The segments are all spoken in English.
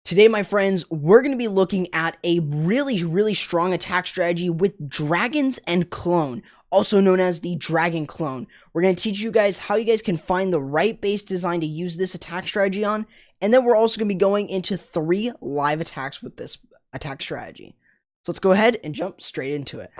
Today, my friends, we're going to be looking at a really strong attack strategy with dragons and clone, also known as the dragon clone. We're going to teach you guys how you guys can find the right base design to use this attack strategy on, and then we're also going to be going into 3 live attacks with this attack strategy. So let's go ahead and jump straight into it.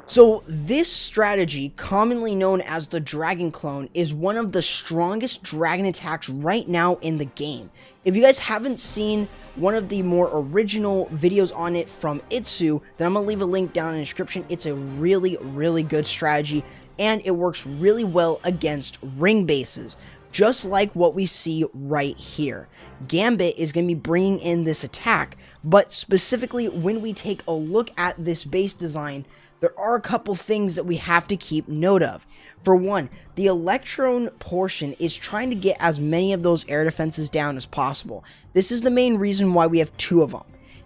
So this strategy, commonly known as the Dragon Clone, is one of the strongest dragon attacks right now in the game. If you guys haven't seen one of the more original videos on it from Itsu, then I'm going to leave a link down in the description. It's a really good strategy, and it works really well against ring bases, just like what we see right here. Gambit is going to be bringing in this attack, but specifically when we take a look at this base design, there are a couple things that we have to keep note of. For one, the Electron portion is trying to get as many of those air defenses down as possible. This is the main reason why we have 2 of them.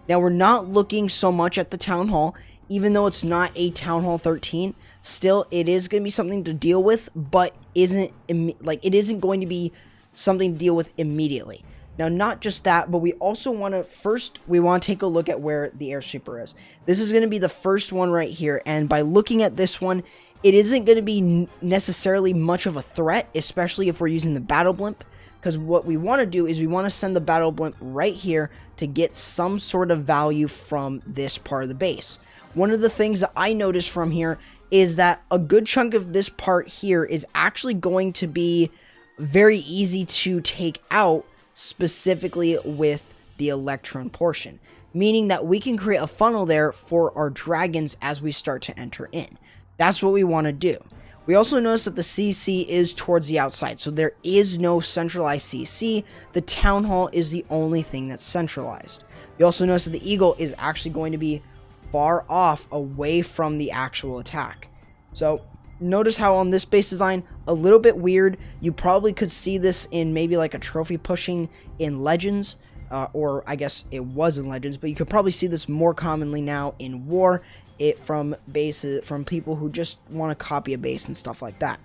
Now, we're not looking so much at the Town Hall, even though it's not a Town Hall 13. Still, it is going to be something to deal with, but it isn't going to be something to deal with immediately. Now, not just that, but we also want to take a look at where the air sweeper is. This is going to be the first one right here, and by looking at this one, it isn't going to be necessarily much of a threat, especially if we're using the battle blimp, because what we want to do is we want to send the battle blimp right here to get some sort of value from this part of the base. One of the things that I noticed from here is that a good chunk of this part here is actually going to be very easy to take out, specifically with the Electron portion, meaning that we can create a funnel there for our dragons as we start to enter in. That's what we want to do. We also notice that the CC is towards the outside, so there is no centralized CC. The Town Hall is the only thing that's centralized. We also notice that the Eagle is actually going to be far off, away from the actual attack. So notice how on this base design, a little bit weird. You probably could see this in maybe like a trophy pushing in Legends, or I guess it was in Legends, but you could probably see this more commonly now in War, from people who just want to copy a base and stuff like that.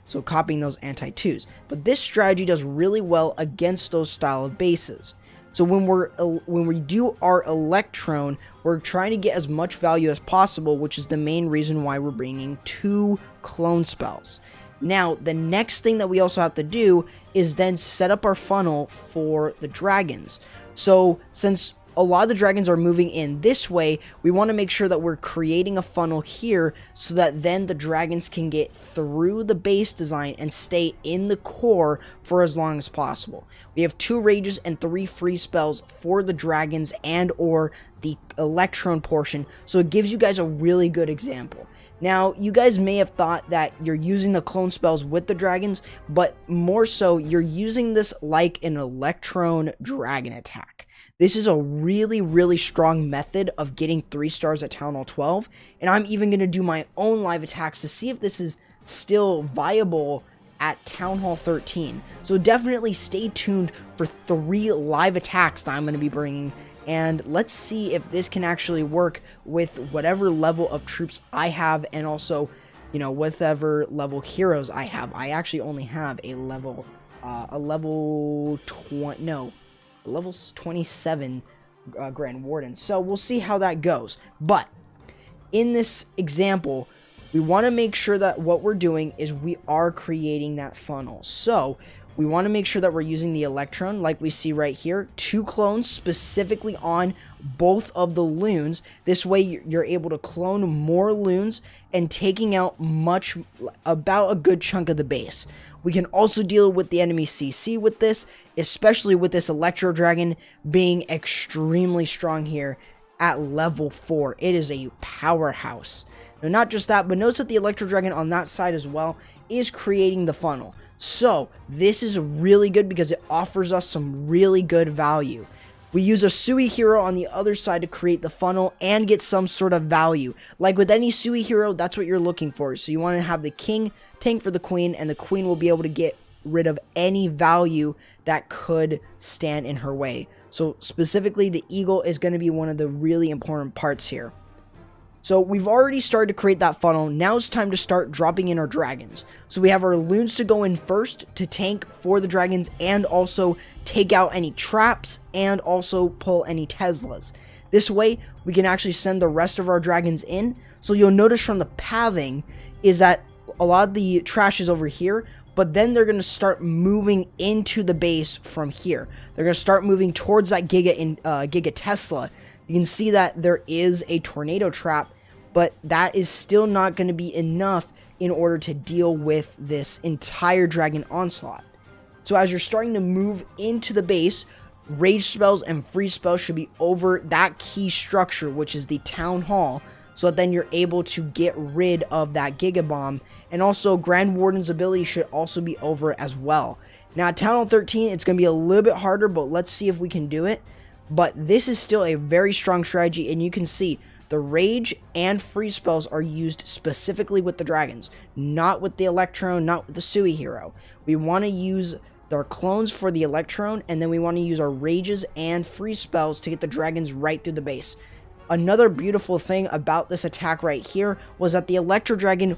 So copying those anti-2s. But this strategy does really well against those style of bases. So when we do our Electron, we're trying to get as much value as possible, which is the main reason why we're bringing 2 clone spells. Now, the next thing that we also have to do is then set up our funnel for the dragons. So since a lot of the dragons are moving in this way, we want to make sure that we're creating a funnel here so that then the dragons can get through the base design and stay in the core for as long as possible. We have 2 rages and 3 free spells for the dragons and or the Electron portion, so it gives you guys a really good example. Now, you guys may have thought that you're using the clone spells with the dragons, but more so, you're using this like an Electron dragon attack. This is a really strong method of getting 3 stars at Town Hall 12, and I'm even going to do my own live attacks to see if this is still viable at Town Hall 13. So definitely stay tuned for 3 live attacks that I'm going to be bringing, and let's see if this can actually work with whatever level of troops I have, and also, you know, whatever level heroes I have. I actually only have a level 27 Grand Warden, so we'll see how that goes. But in this example, we want to make sure that what we're doing is we are creating that funnel. So we want to make sure that we're using the Electron like we see right here, 2 clones specifically on both of the loons. This way you're able to clone more loons and taking out about a good chunk of the base. We can also deal with the enemy CC with this, especially with this Electro Dragon being extremely strong here at level 4. It is a powerhouse. Now, not just that, but notice that the Electro Dragon on that side as well is creating the funnel. So this is really good because it offers us some really good value. We use a Sui hero on the other side to create the funnel and get some sort of value. Like with any Sui hero, that's what you're looking for. So you want to have the king tank for the queen, and the queen will be able to get rid of any value that could stand in her way. So specifically, the eagle is going to be one of the really important parts here. So we've already started to create that funnel. Now it's time to start dropping in our dragons. So we have our loons to go in first to tank for the dragons and also take out any traps and also pull any Teslas. This way we can actually send the rest of our dragons in. So you'll notice from the pathing is that a lot of the trash is over here, but then they're going to start moving into the base from here. They're going to start moving towards that Giga Tesla. You can see that there is a tornado trap, but that is still not going to be enough in order to deal with this entire dragon onslaught. So as you're starting to move into the base, rage spells and freeze spells should be over that key structure, which is the town hall, so that then you're able to get rid of that Giga Bomb. And also Grand Warden's ability should also be over as well. Now at Town Hall 13, it's going to be a little bit harder, but let's see if we can do it. But this is still a very strong strategy, and you can see the rage and freeze spells are used specifically with the dragons, not with the Electron, not with the Sui hero. We want to use our clones for the Electron, and then we want to use our rages and freeze spells to get the dragons right through the base. Another beautiful thing about this attack right here was that the Electro Dragon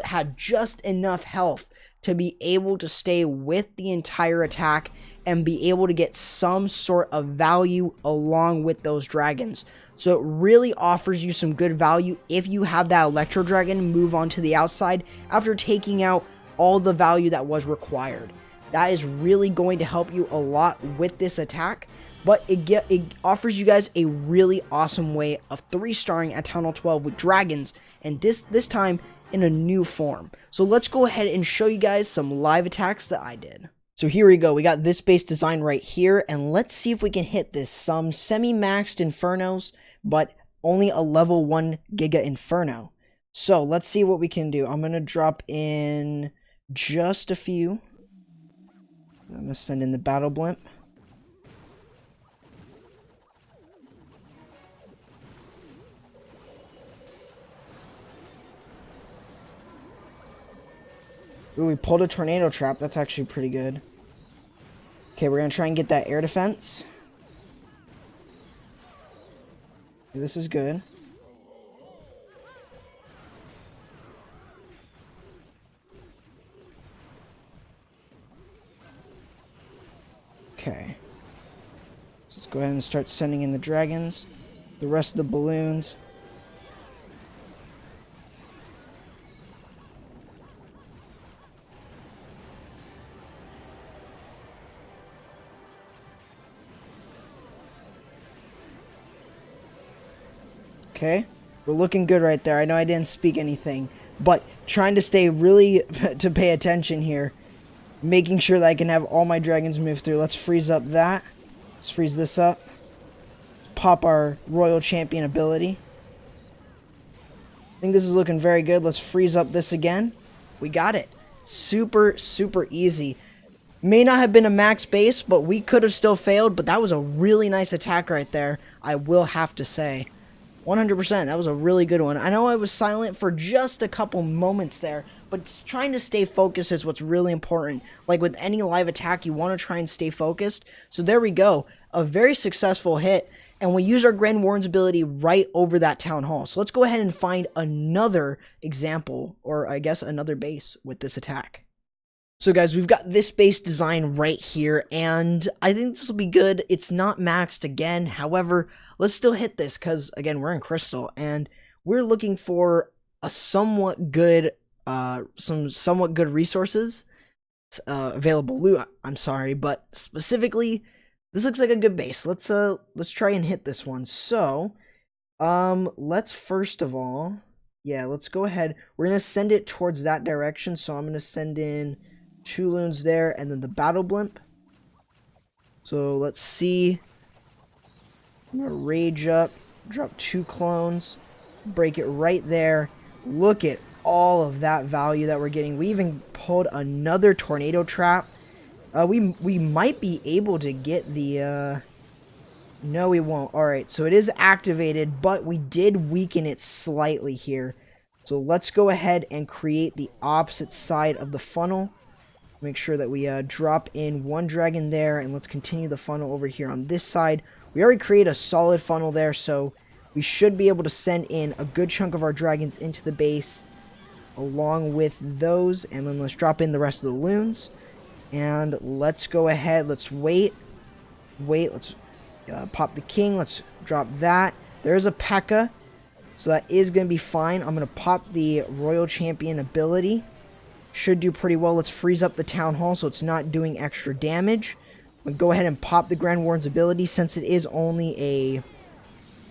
had just enough health to be able to stay with the entire attack and be able to get some sort of value along with those dragons. So it really offers you some good value if you have that Electro Dragon move on to the outside after taking out all the value that was required. That is really going to help you a lot with this attack, but it offers you guys a really awesome way of 3-starring at Town Hall 12 with dragons, and this time in a new form. So let's go ahead and show you guys some live attacks that I did. So here we go, we got this base design right here, and let's see if we can hit this. Some semi-maxed Infernos, but only a level 1 Giga Inferno. So let's see what we can do. I'm going to drop in just a few. I'm going to send in the Battle Blimp. Ooh, we pulled a tornado trap. That's actually pretty good. Okay, we're going to try and get that air defense. This is good. Okay. So let's go ahead and start sending in the dragons. The rest of the balloons. Okay, we're looking good right there. I know I didn't speak anything, but trying to stay really to pay attention here. Making sure that I can have all my dragons move through. Let's freeze up that. Let's freeze this up. Pop our Royal Champion ability. I think this is looking very good. Let's freeze up this again. We got it. Super, super easy. May not have been a max base, but we could have still failed, but that was a really nice attack right there, I will have to say. 100%, that was a really good one. I know I was silent for just a couple moments there, but trying to stay focused is what's really important. Like with any live attack, you want to try and stay focused. So there we go, a very successful hit, and we use our Grand Warden's ability right over that town hall. So let's go ahead and find another example, or I guess another base with this attack. So guys, we've got this base design right here, and I think this will be good. It's not maxed again, however, let's still hit this because, again, we're in Crystal, and we're looking for a somewhat good, some somewhat good resources, available loot, I'm sorry, but specifically, this looks like a good base. Let's try and hit this one. So, let's first of all, yeah, let's go ahead. We're going to send it towards that direction, so I'm going to send in 2 loons there, and then the Battle Blimp. So let's see. I'm gonna rage up, drop 2 clones, break it right there. Look at all of that value that we're getting. We even pulled another tornado trap. We might be able to get the no, we won't. Alright, so it is activated, but we did weaken it slightly here. So let's go ahead and create the opposite side of the funnel. Make sure that we drop in 1 dragon there, and let's continue the funnel over here on this side. We already created a solid funnel there, so we should be able to send in a good chunk of our dragons into the base along with those. And then let's drop in the rest of the loons. And let's go ahead. Let's wait. Let's pop the king. Let's drop that. There's a Mecha. So that is going to be fine. I'm going to pop the Royal Champion ability. Should do pretty well. Let's freeze up the Town Hall so it's not doing extra damage. We'll go ahead and pop the Grand Warden's ability since it is only a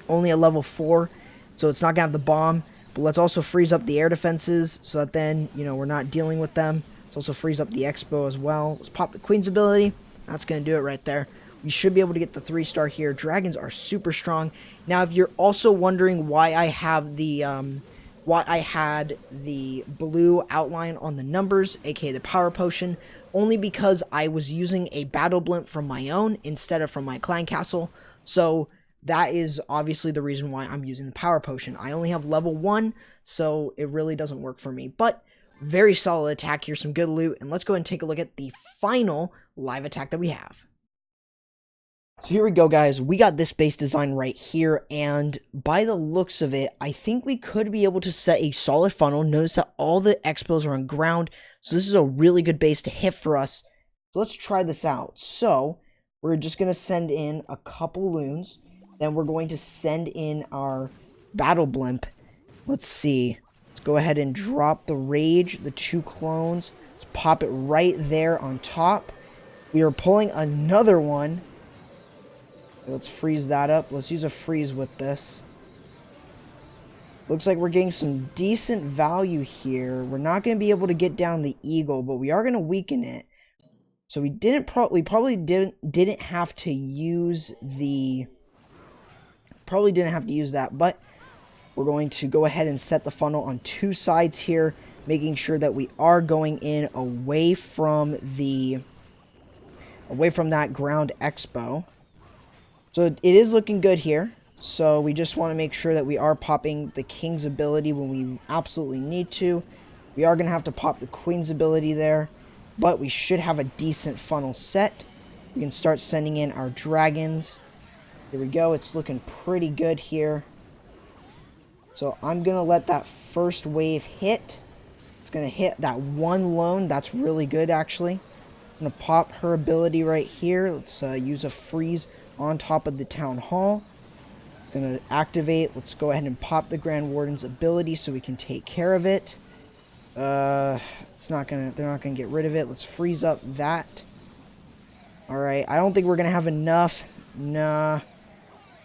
level 4. So it's not going to have the bomb. But let's also freeze up the air defenses so that then, you know, we're not dealing with them. Let's also freeze up the Expo as well. Let's pop the Queen's ability. That's going to do it right there. We should be able to get the 3-star here. Dragons are super strong. Now, if you're also wondering why I have the why I had the blue outline on the numbers, aka the power potion, only because I was using a battle blimp from my own instead of from my clan castle. So that is obviously the reason why I'm using the power potion. I only have level 1, so it really doesn't work for me. But very solid attack here, some good loot, and let's go ahead and take a look at the final live attack that we have. So here we go, guys. We got this base design right here, and by the looks of it, I think we could be able to set a solid funnel. Notice that all the expos are on ground, so this is a really good base to hit for us. So let's try this out. So we're just going to send in a couple loons, then we're going to send in our battle blimp. Let's see. Let's go ahead and drop the rage, the 2 clones. Let's pop it right there on top. We are pulling another one. Let's freeze that up. Let's use a freeze with this. Looks like we're getting some decent value here. We're not going to be able to get down the eagle, but we are going to weaken it. So we probably didn't have to use the... Probably didn't have to use that, but we're going to go ahead and set the funnel on 2 sides here, making sure that we are going in away from that ground expo. So it is looking good here. So we just want to make sure that we are popping the king's ability when we absolutely need to. We are going to have to pop the queen's ability there, but we should have a decent funnel set. We can start sending in our dragons. Here we go. It's looking pretty good here. So I'm going to let that first wave hit. It's going to hit that 1 lone. That's really good, actually. I'm going to pop her ability right here. Let's use a freeze on top of the Town Hall. Going to activate. Let's go ahead and pop the Grand Warden's ability so we can take care of it. They're not gonna get rid of it. Let's freeze up that. Alright, I don't think we're gonna have enough. Nah.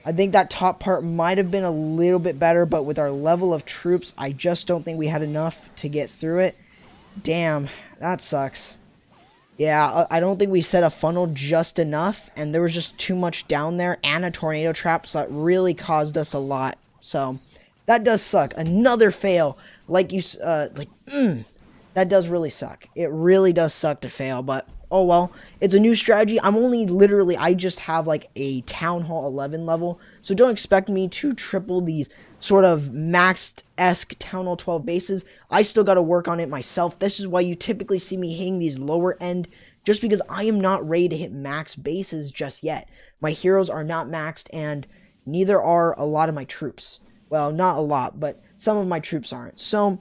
I think that top part might have been a little bit better, but with our level of troops, I just don't think we had enough to get through it. Damn, that sucks. Yeah, I don't think we set a funnel just enough, and there was just too much down there, and a tornado trap, so that really caused us a lot. So, that does suck. Another fail. That does really suck. It really does suck to fail, but oh well. It's a new strategy. I just have like a Town Hall 11 level, so don't expect me to triple these sort of maxed-esque Town Hall 12 bases. I still got to work on it myself. This is why you typically see me hitting these lower end, just because I am not ready to hit max bases just yet. My heroes are not maxed, and neither are a lot of my troops. Well, not a lot, but some of my troops aren't. So,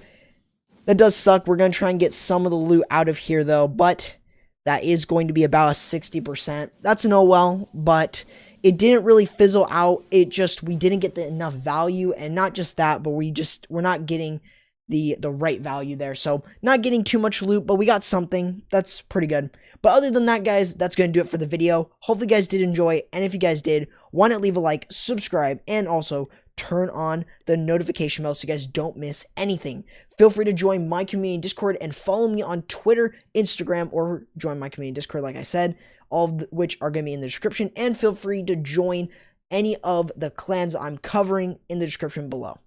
that does suck. We're going to try and get some of the loot out of here, though, but that is going to be about a 60%. That's an oh well, but it didn't really fizzle out. We didn't get enough value, and not just that, but we're not getting the right value there. So not getting too much loot, but we got something. That's pretty good. But other than that, guys, that's going to do it for the video. Hopefully you guys did enjoy, and if you guys did, why not leave a like, subscribe, and also turn on the notification bell so you guys don't miss anything. Feel free to join my community Discord and follow me on Twitter, Instagram, or join my community Discord, like I said, all of which are going to be in the description. And feel free to join any of the clans I'm covering in the description below.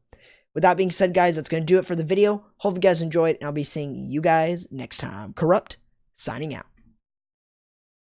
With that being said, guys, that's going to do it for the video. Hope you guys enjoyed, and I'll be seeing you guys next time. Corrupt, signing out.